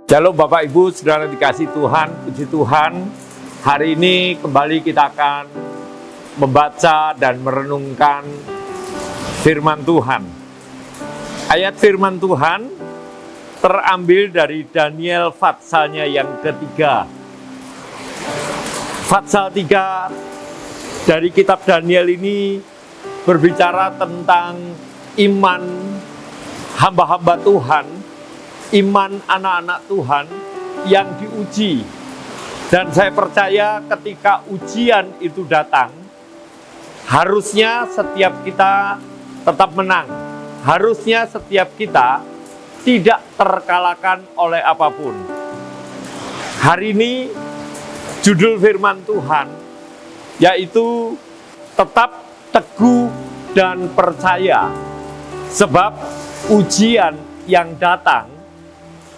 Shalom Bapak Ibu, saudara dikasih Tuhan, puji Tuhan. Hari ini kembali kita akan membaca dan merenungkan firman Tuhan. Ayat firman Tuhan terambil dari Daniel Fatsalnya yang ketiga. Fatsal 3 dari kitab Daniel ini berbicara tentang iman hamba-hamba Tuhan, iman anak-anak Tuhan yang diuji. Dan saya percaya ketika ujian itu datang, harusnya setiap kita tetap menang. Harusnya setiap kita tidak terkalahkan oleh apapun. Hari ini judul firman Tuhan yaitu tetap teguh dan percaya. Sebab ujian yang datang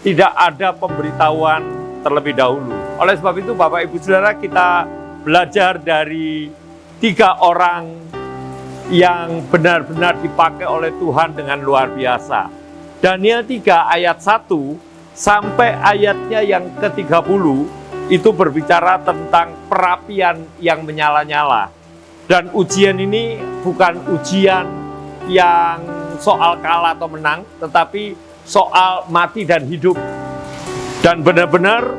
tidak ada pemberitahuan terlebih dahulu. Oleh sebab itu Bapak Ibu Saudara, kita belajar dari 3 orang yang benar-benar dipakai oleh Tuhan dengan luar biasa. Daniel 3 ayat 1 sampai ayatnya yang ke-30 itu berbicara tentang perapian yang menyala-nyala. Dan ujian ini bukan ujian yang soal kalah atau menang, tetapi soal mati dan hidup. Dan benar-benar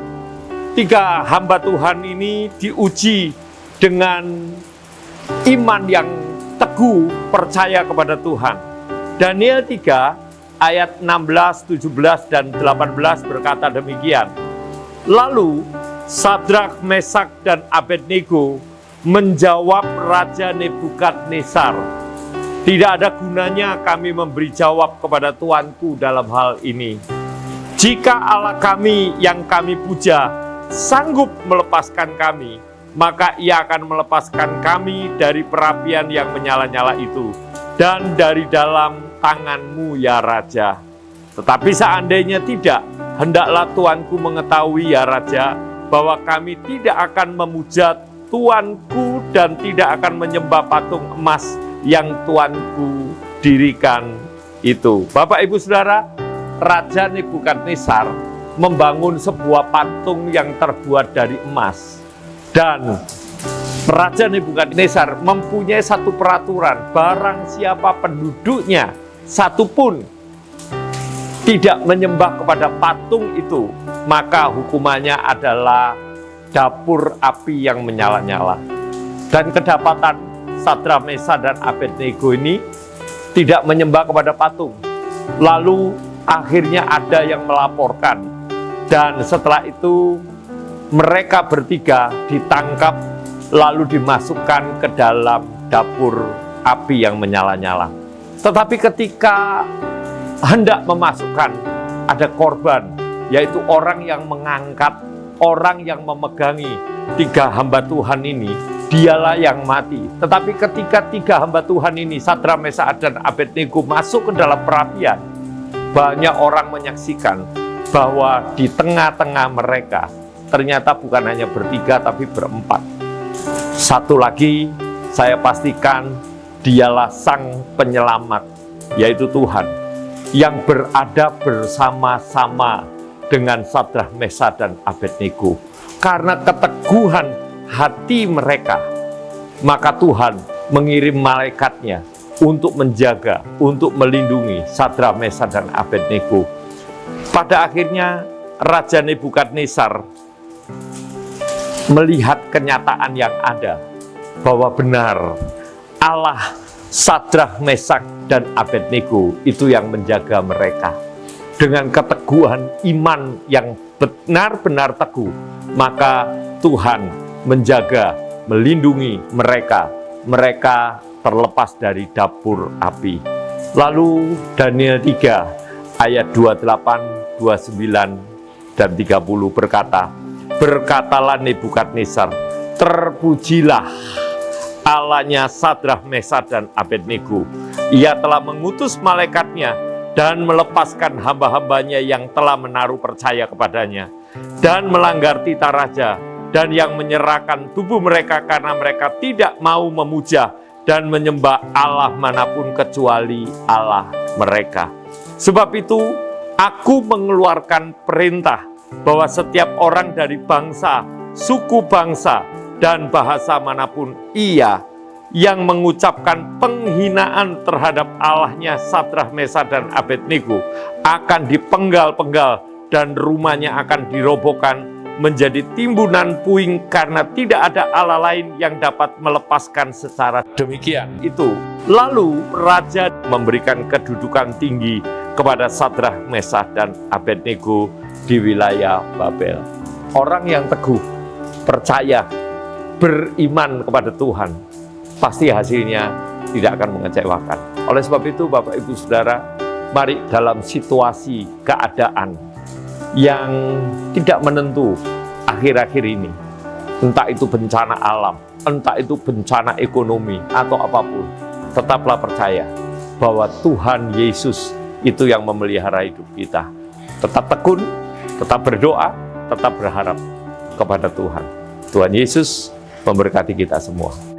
3 hamba Tuhan ini diuji dengan iman yang teguh, percaya kepada Tuhan. Daniel 3 ayat 16, 17, dan 18 berkata demikian. Lalu Sadrak, Mesak, dan Abednego menjawab Raja Nebukadnezar, "Tidak ada gunanya kami memberi jawab kepada Tuanku dalam hal ini. Jika Allah kami yang kami puja sanggup melepaskan kami, maka Ia akan melepaskan kami dari perapian yang menyala-nyala itu dan dari dalam tanganmu ya Raja. Tetapi seandainya tidak, hendaklah Tuanku mengetahui ya Raja, bahwa kami tidak akan memuja Tuanku dan tidak akan menyembah patung emas yang Tuanku dirikan itu." Bapak Ibu Saudara, Raja Nebukadnezar membangun sebuah patung yang terbuat dari emas. Dan Raja Nebukadnezar mempunyai satu peraturan, barang siapa penduduknya satupun tidak menyembah kepada patung itu, maka hukumannya adalah dapur api yang menyala-nyala. Dan kedapatan Sadrak, Mesak, dan Abednego ini tidak menyembah kepada patung. Lalu akhirnya ada yang melaporkan. Dan setelah itu mereka bertiga ditangkap lalu dimasukkan ke dalam dapur api yang menyala-nyala. Tetapi ketika hendak memasukkan, ada korban, yaitu orang yang mengangkat, orang yang memegangi 3 hamba Tuhan ini, dialah yang mati. Tetapi ketika 3 hamba Tuhan ini, Sadrak, Mesak, dan Abednego masuk ke dalam perapian, banyak orang menyaksikan bahwa di tengah-tengah mereka ternyata bukan hanya bertiga tapi berempat. Satu lagi saya pastikan dialah Sang Penyelamat, yaitu Tuhan, yang berada bersama-sama dengan Sadrak, Mesak, dan Abednego. Karena keteguhan hati mereka, maka Tuhan mengirim malaikatnya untuk menjaga, untuk melindungi Sadrak, Mesak, dan Abednego. Pada akhirnya Raja Nebukadnezar melihat kenyataan yang ada, bahwa benar Allah Sadrak, Mesak, dan Abednego itu yang menjaga mereka. Dengan keteguhan iman yang benar-benar teguh, maka Tuhan menjaga, melindungi mereka. Mereka terlepas dari dapur api. Lalu Daniel 3 ayat 28, 29, dan 30 berkata, "Berkatalah Nebukadnezar, terpujilah Allahnya Sadrak, Mesak, dan Abednego. Ia telah mengutus malaikatnya dan melepaskan hamba-hambanya yang telah menaruh percaya kepadanya, dan melanggar titah raja, dan yang menyerahkan tubuh mereka karena mereka tidak mau memuja dan menyembah Allah manapun kecuali Allah mereka. Sebab itu, aku mengeluarkan perintah bahwa setiap orang dari bangsa, suku bangsa, dan bahasa manapun ia yang mengucapkan penghinaan terhadap Allahnya Sadrah, Mesah, dan Abednego akan dipenggal-penggal dan rumahnya akan dirobohkan menjadi timbunan puing karena tidak ada Allah lain yang dapat melepaskan secara demikian. Itu. Lalu Raja memberikan kedudukan tinggi kepada Sadrah, Mesah, dan Abednego di wilayah Babel. Orang yang teguh, percaya, beriman kepada Tuhan, pasti hasilnya tidak akan mengecewakan. Oleh sebab itu, Bapak, Ibu, Saudara, mari dalam situasi keadaan yang tidak menentu akhir-akhir ini, entah itu bencana alam, entah itu bencana ekonomi, atau apapun, tetaplah percaya bahwa Tuhan Yesus itu yang memelihara hidup kita. Tetap tekun, tetap berdoa, tetap berharap kepada Tuhan. Tuhan Yesus memberkati kita semua.